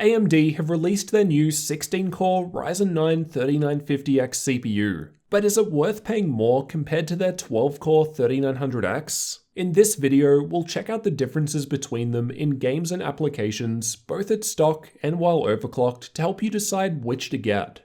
AMD have released their new 16-core Ryzen 9 3950X CPU, but is it worth paying more compared to their 12-core 3900X? In this video, we'll check out the differences between them in games and applications, both at stock and while overclocked, to help you decide which to get.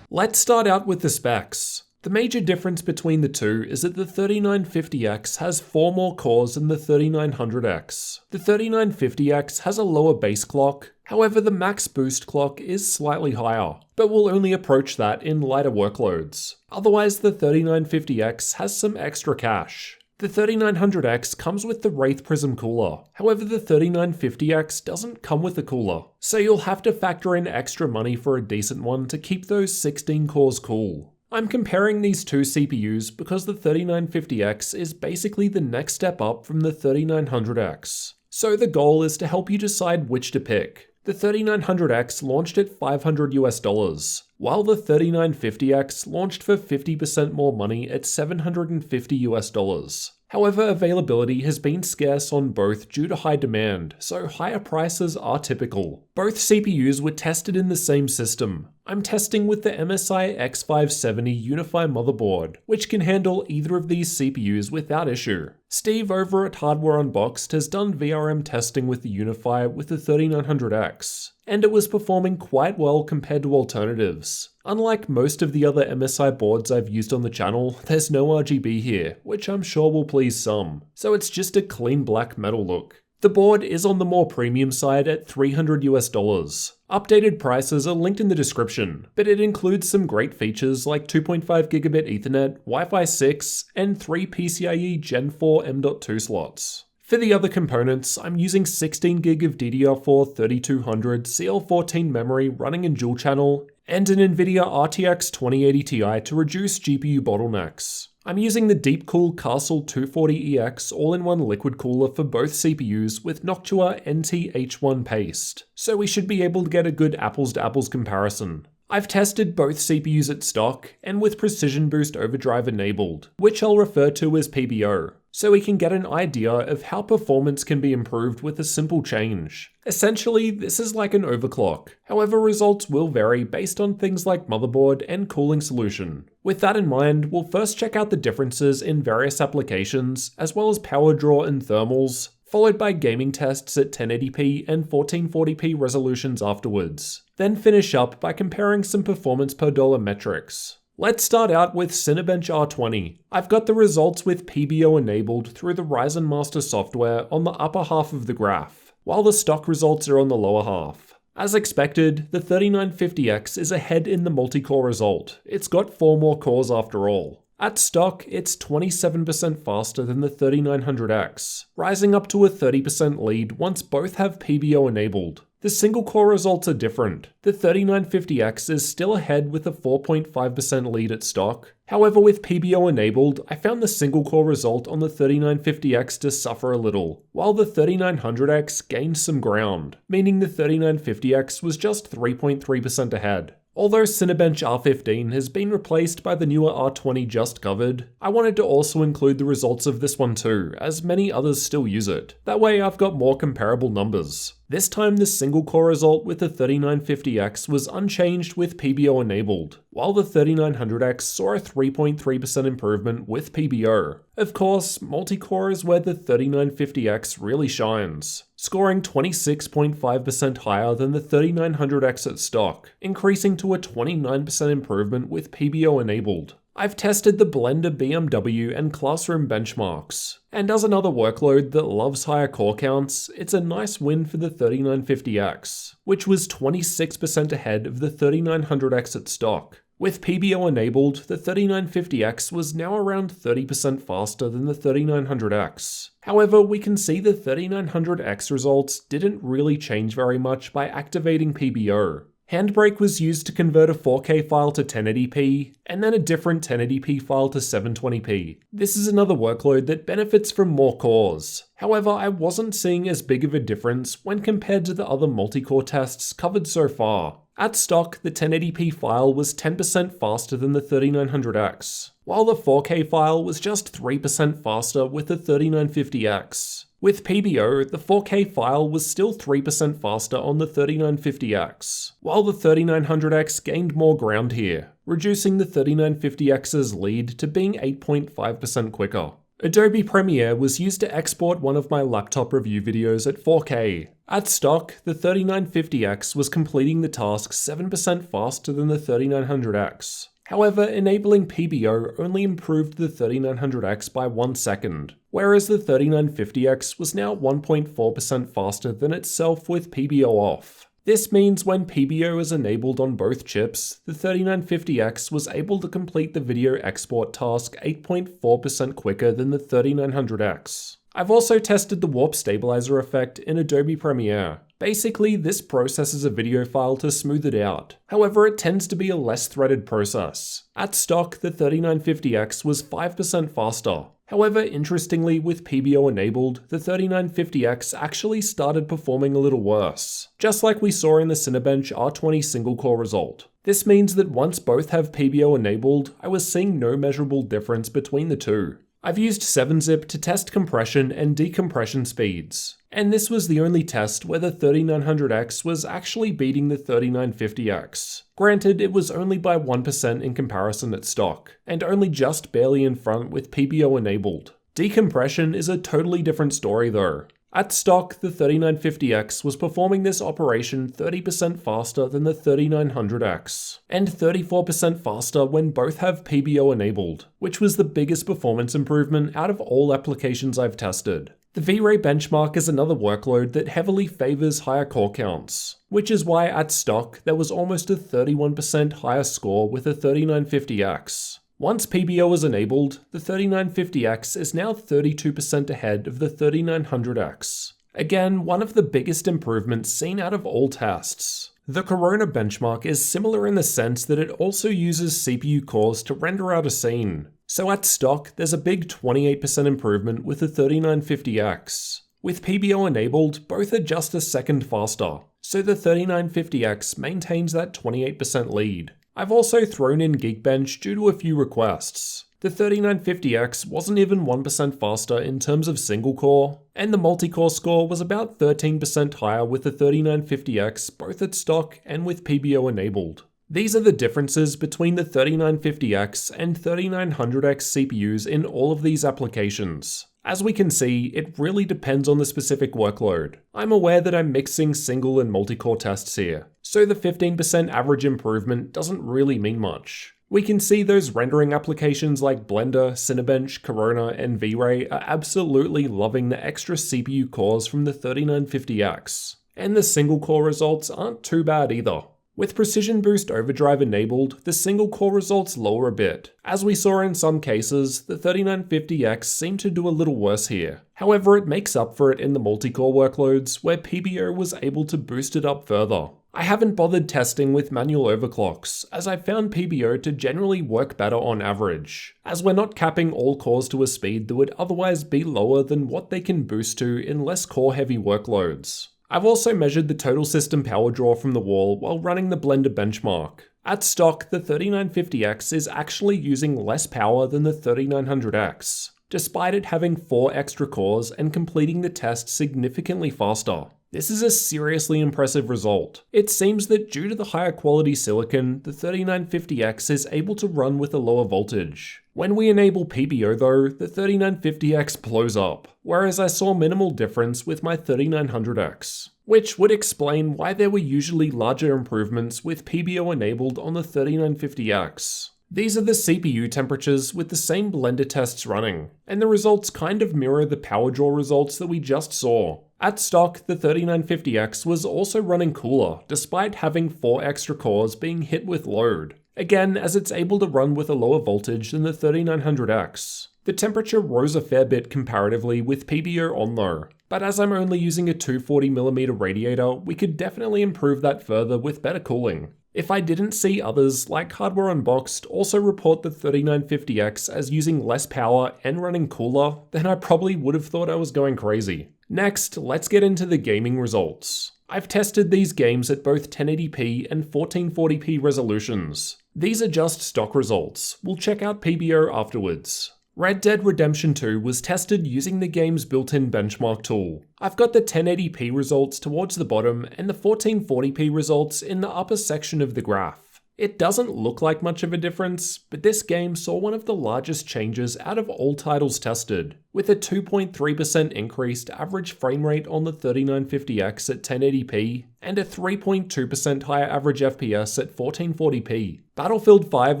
Let's start out with the specs. The major difference between the two is that the 3950X has 4 more cores than the 3900X. The 3950X has a lower base clock, however the max boost clock is slightly higher, but will only approach that in lighter workloads. Otherwise, the 3950X has some extra cache. The 3900X comes with the Wraith Prism cooler, however the 3950X doesn't come with a cooler, so you'll have to factor in extra money for a decent one to keep those 16 cores cool. I'm comparing these two CPUs because the 3950X is basically the next step up from the 3900X. So the goal is to help you decide which to pick. The 3900X launched at $500 while the 3950X launched for 50% more money at $750 However, availability has been scarce on both due to high demand, so higher prices are typical. Both CPUs were tested in the same system. I'm testing with the MSI X570 Unify motherboard, which can handle either of these CPUs without issue. Steve over at Hardware Unboxed has done VRM testing with the Unify with the 3900X, and it was performing quite well compared to alternatives. Unlike most of the other MSI boards I've used on the channel, there's no RGB here, which I'm sure will please some, so it's just a clean black metal look. The board is on the more premium side at $300. Updated prices are linked in the description, but it includes some great features like 2.5 gigabit Ethernet, Wi-Fi 6, and 3 PCIe Gen 4 M.2 slots. For the other components, I'm using 16 gig of DDR4 3200 CL14 memory running in dual channel, and an NVIDIA RTX 2080 Ti to reduce GPU bottlenecks. I'm using the Deepcool Castle 240EX all-in-one liquid cooler for both CPUs with Noctua NT-H1 paste, so we should be able to get a good apples-to-apples comparison. I've tested both CPUs at stock and with Precision Boost Overdrive enabled, which I'll refer to as PBO, so we can get an idea of how performance can be improved with a simple change. Essentially, this is like an overclock. However, results will vary based on things like motherboard and cooling solution. With that in mind, we'll first check out the differences in various applications, as well as power draw and thermals, followed by gaming tests at 1080p and 1440p resolutions afterwards. Then finish up by comparing some performance per dollar metrics. Let's start out with Cinebench R20. I've got the results with PBO enabled through the Ryzen Master software on the upper half of the graph, while the stock results are on the lower half. As expected, the 3950X is ahead in the multi-core result. It's got 4 more cores after all. At stock, it's 27% faster than the 3900X, rising up to a 30% lead once both have PBO enabled. The single-core results are different. The 3950X is still ahead with a 4.5% lead at stock. However, with PBO enabled, I found the single-core result on the 3950X to suffer a little, while the 3900X gained some ground, meaning the 3950X was just 3.3% ahead. Although Cinebench R15 has been replaced by the newer R20 just covered, I wanted to also include the results of this one too, as many others still use it. That way I've got more comparable numbers. This time the single core result with the 3950X was unchanged with PBO enabled, while the 3900X saw a 3.3% improvement with PBO. Of course, multi-core is where the 3950X really shines, scoring 26.5% higher than the 3900X at stock, increasing to a 29% improvement with PBO enabled. I've tested the Blender BMW and Classroom benchmarks, and as another workload that loves higher core counts, it's a nice win for the 3950X, which was 26% ahead of the 3900X at stock. With PBO enabled, the 3950X was now around 30% faster than the 3900X. However, we can see the 3900X results didn't really change very much by activating PBO. Handbrake was used to convert a 4K file to 1080p, and then a different 1080p file to 720p. This is another workload that benefits from more cores. However, I wasn't seeing as big of a difference when compared to the other multi-core tests covered so far. At stock, the 1080p file was 10% faster than the 3900X, while the 4K file was just 3% faster with the 3950X. With PBO, the 4K file was still 3% faster on the 3950X, while the 3900X gained more ground here, reducing the 3950X's lead to being 8.5% quicker. Adobe Premiere was used to export one of my laptop review videos at 4K. At stock, the 3950X was completing the task 7% faster than the 3900X. However, enabling PBO only improved the 3900X by 1 second, whereas the 3950X was now 1.4% faster than itself with PBO off. This means when PBO is enabled on both chips, the 3950X was able to complete the video export task 8.4% quicker than the 3900X. I've also tested the warp stabilizer effect in Adobe Premiere. Basically, this processes a video file to smooth it out. However, it tends to be a less threaded process. At stock, the 3950X was 5% faster. However, interestingly, with PBO enabled, the 3950X actually started performing a little worse, just like we saw in the Cinebench R20 single-core result. This means that once both have PBO enabled, I was seeing no measurable difference between the two. I've used 7-zip to test compression and decompression speeds, and this was the only test where the 3900X was actually beating the 3950X. Granted, it was only by 1% in comparison at stock, and only just barely in front with PBO enabled. Decompression is a totally different story though. At stock, the 3950X was performing this operation 30% faster than the 3900X, and 34% faster when both have PBO enabled, which was the biggest performance improvement out of all applications I've tested. The V-Ray benchmark is another workload that heavily favors higher core counts, which is why at stock there was almost a 31% higher score with the 3950X. Once PBO is enabled, the 3950X is now 32% ahead of the 3900X. Again, one of the biggest improvements seen out of all tests. The Corona benchmark is similar in the sense that it also uses CPU cores to render out a scene. So at stock, there's a big 28% improvement with the 3950X. With PBO enabled, both are just a second faster, so the 3950X maintains that 28% lead. I've also thrown in Geekbench due to a few requests. The 3950X wasn't even 1% faster in terms of single core, and the multi-core score was about 13% higher with the 3950X both at stock and with PBO enabled. These are the differences between the 3950X and 3900X CPUs in all of these applications. As we can see, it really depends on the specific workload. I'm aware that I'm mixing single and multi-core tests here, so the 15% average improvement doesn't really mean much. We can see those rendering applications like Blender, Cinebench, Corona, and V-Ray are absolutely loving the extra CPU cores from the 3950X, and the single core results aren't too bad either. With Precision Boost Overdrive enabled, the single core results lower a bit. As we saw in some cases, the 3950X seemed to do a little worse here. However, it makes up for it in the multi-core workloads, where PBO was able to boost it up further. I haven't bothered testing with manual overclocks, as I found PBO to generally work better on average, as we're not capping all cores to a speed that would otherwise be lower than what they can boost to in less core-heavy workloads. I've also measured the total system power draw from the wall while running the Blender benchmark. At stock, the 3950X is actually using less power than the 3900X, despite it having 4 extra cores and completing the test significantly faster. This is a seriously impressive result. It seems that due to the higher quality silicon, the 3950X is able to run with a lower voltage. When we enable PBO though, the 3950X blows up, whereas I saw minimal difference with my 3900X, which would explain why there were usually larger improvements with PBO enabled on the 3950X. These are the CPU temperatures with the same Blender tests running, and the results kind of mirror the power draw results that we just saw. At stock, the 3950X was also running cooler, despite having 4 extra cores being hit with load. Again, as it's able to run with a lower voltage than the 3900X. The temperature rose a fair bit comparatively with PBO on though, but as I'm only using a 240mm radiator, we could definitely improve that further with better cooling. If I didn't see others, like Hardware Unboxed, also report the 3950X as using less power and running cooler, then I probably would have thought I was going crazy. Next, let's get into the gaming results. I've tested these games at both 1080p and 1440p resolutions. These are just stock results. We'll check out PBO afterwards. Red Dead Redemption 2 was tested using the game's built-in benchmark tool. I've got the 1080p results towards the bottom and the 1440p results in the upper section of the graph. It doesn't look like much of a difference, but this game saw one of the largest changes out of all titles tested, with a 2.3% increased average frame rate on the 3950X at 1080p, and a 3.2% higher average FPS at 1440p. Battlefield 5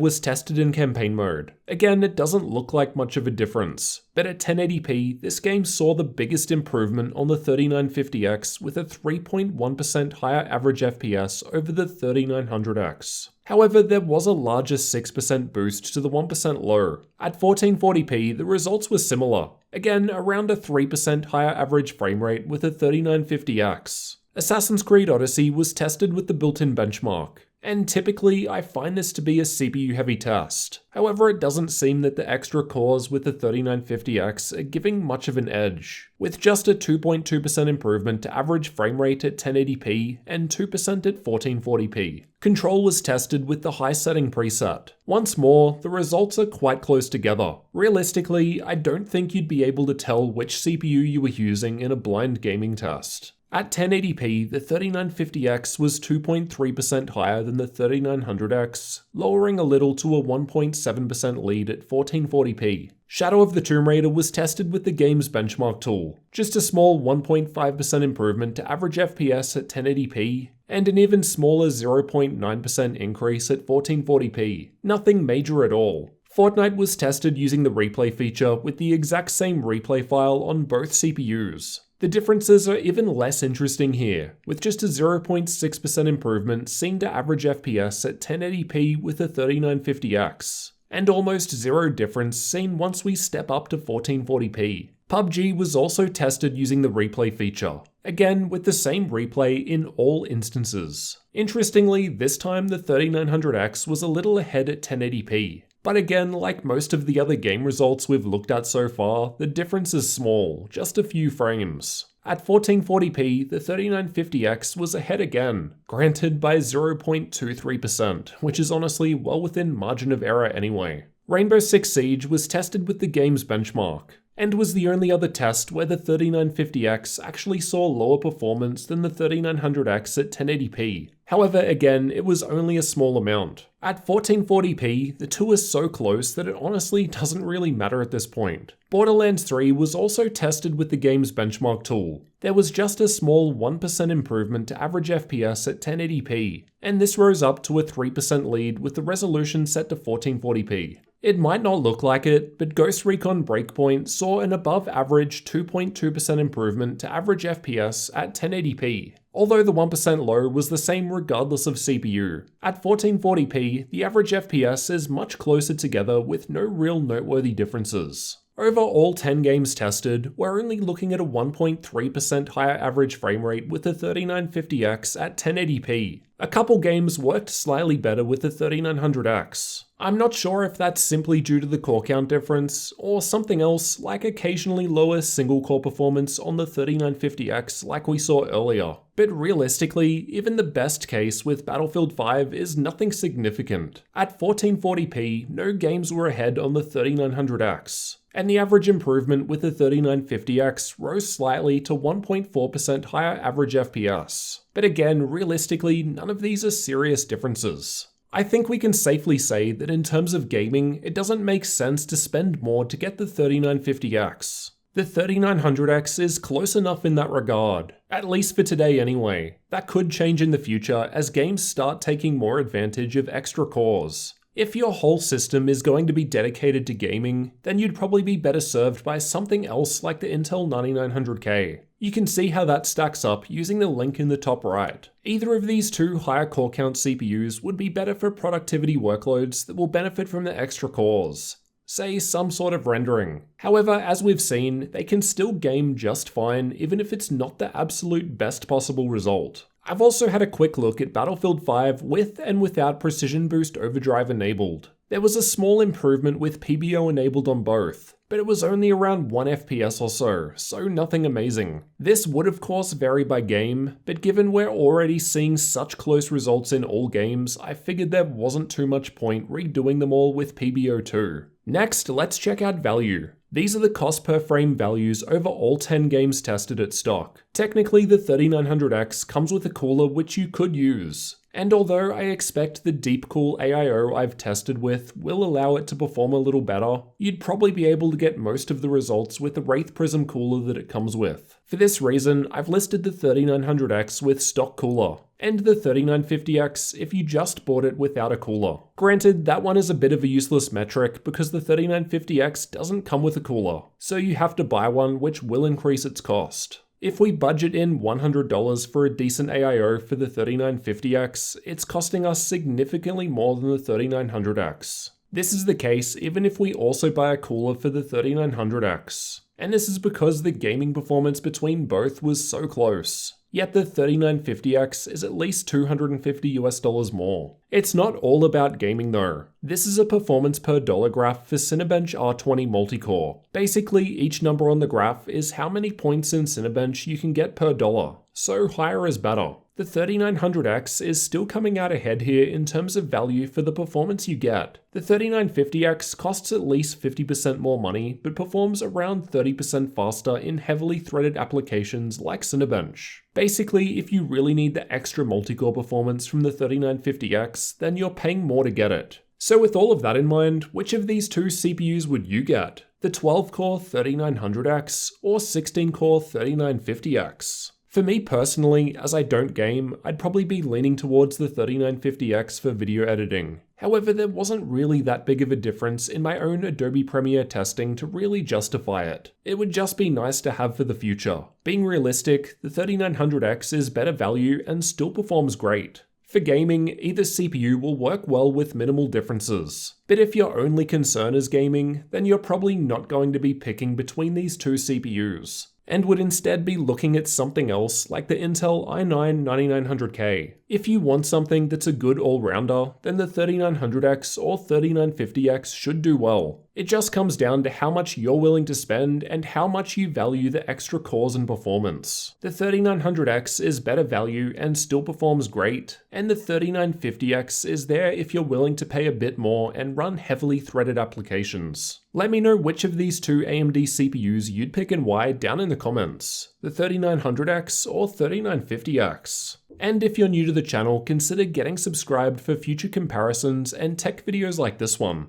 was tested in campaign mode. Again, it doesn't look like much of a difference, but at 1080p, this game saw the biggest improvement on the 3950X with a 3.1% higher average FPS over the 3900X. However, there was a larger 6% boost to the 1% low. At 1440p, the results were similar. Again, around a 3% higher average frame rate with a 3950X. Assassin's Creed Odyssey was tested with the built-in benchmark, and typically I find this to be a CPU-heavy test. However, it doesn't seem that the extra cores with the 3950X are giving much of an edge, with just a 2.2% improvement to average frame rate at 1080p and 2% at 1440p. Control was tested with the high setting preset. Once more, the results are quite close together. Realistically, I don't think you'd be able to tell which CPU you were using in a blind gaming test. At 1080p, the 3950X was 2.3% higher than the 3900X, lowering a little to a 1.7% lead at 1440p. Shadow of the Tomb Raider was tested with the game's benchmark tool, just a small 1.5% improvement to average FPS at 1080p, and an even smaller 0.9% increase at 1440p. Nothing major at all. Fortnite was tested using the replay feature with the exact same replay file on both CPUs. The differences are even less interesting here, with just a 0.6% improvement seen to average FPS at 1080p with a 3950X, and almost zero difference seen once we step up to 1440p. PUBG was also tested using the replay feature, again with the same replay in all instances. Interestingly, this time the 3900X was a little ahead at 1080p. But again, like most of the other game results we've looked at so far, the difference is small, just a few frames. At 1440p, the 3950X was ahead again, granted by 0.23%, which is honestly well within margin of error anyway. Rainbow Six Siege was tested with the game's benchmark, and was the only other test where the 3950X actually saw lower performance than the 3900X at 1080p. However, again, it was only a small amount. At 1440p, the two are so close that it honestly doesn't really matter at this point. Borderlands 3 was also tested with the game's benchmark tool. There was just a small 1% improvement to average FPS at 1080p, and this rose up to a 3% lead with the resolution set to 1440p. It might not look like it, but Ghost Recon Breakpoint saw an above average 2.2% improvement to average FPS at 1080p. Although the 1% low was the same regardless of CPU. At 1440p, the average FPS is much closer together with no real noteworthy differences. Over all 10 games tested, we're only looking at a 1.3% higher average frame rate with the 3950X at 1080p. A couple games worked slightly better with the 3900X. I'm not sure if that's simply due to the core count difference, or something else like occasionally lower single core performance on the 3950X like we saw earlier. But realistically, even the best case with Battlefield 5 is nothing significant. At 1440p, no games were ahead on the 3900X. And the average improvement with the 3950X rose slightly to 1.4% higher average FPS. But again, realistically, none of these are serious differences. I think we can safely say that in terms of gaming, it doesn't make sense to spend more to get the 3950X. The 3900X is close enough in that regard, at least for today anyway. That could change in the future as games start taking more advantage of extra cores. If your whole system is going to be dedicated to gaming, then you'd probably be better served by something else like the Intel 9900K. You can see how that stacks up using the link in the top right. Either of these two higher core count CPUs would be better for productivity workloads that will benefit from the extra cores. Say some sort of rendering. However, as we've seen, they can still game just fine even if it's not the absolute best possible result. I've also had a quick look at Battlefield 5 with and without Precision Boost Overdrive enabled. There was a small improvement with PBO enabled on both, but it was only around 1 FPS or so nothing amazing. This would of course vary by game, but given we're already seeing such close results in all games, I figured there wasn't too much point redoing them all with PBO too. Next, let's check out value. These are the cost per frame values over all 10 games tested at stock. Technically, the 3900X comes with a cooler which you could use. And although I expect the Deepcool AIO I've tested with will allow it to perform a little better, you'd probably be able to get most of the results with the Wraith Prism cooler that it comes with. For this reason, I've listed the 3900X with stock cooler, and the 3950X if you just bought it without a cooler. Granted, that one is a bit of a useless metric because the 3950X doesn't come with a cooler, so you have to buy one which will increase its cost. If we budget in $100 for a decent AIO for the 3950X, it's costing us significantly more than the 3900X. This is the case even if we also buy a cooler for the 3900X. And this is because the gaming performance between both was so close. Yet the 3950X is at least $250 more. It's not all about gaming though. This is a performance per dollar graph for Cinebench R20 multicore. Basically, each number on the graph is how many points in Cinebench you can get per dollar, so higher is better. The 3900X is still coming out ahead here in terms of value for the performance you get. The 3950X costs at least 50% more money, but performs around 30% faster in heavily threaded applications like Cinebench. Basically, if you really need the extra multicore performance from the 3950X, then you're paying more to get it. So with all of that in mind, which of these two CPUs would you get? The 12-core 3900X or 16-core 3950X? For me personally, as I don't game, I'd probably be leaning towards the 3950X for video editing. However, there wasn't really that big of a difference in my own Adobe Premiere testing to really justify it. It would just be nice to have for the future. Being realistic, the 3900X is better value and still performs great. For gaming, either CPU will work well with minimal differences. But if your only concern is gaming, then you're probably not going to be picking between these two CPUs, and would instead be looking at something else like the Intel i9-9900K. If you want something that's a good all-rounder, then the 3900X or 3950X should do well. It just comes down to how much you're willing to spend and how much you value the extra cores and performance. The 3900X is better value and still performs great, and the 3950X is there if you're willing to pay a bit more and run heavily threaded applications. Let me know which of these two AMD CPUs you'd pick and why down in the comments, the 3900X or 3950X. And if you're new to the channel, consider getting subscribed for future comparisons and tech videos like this one.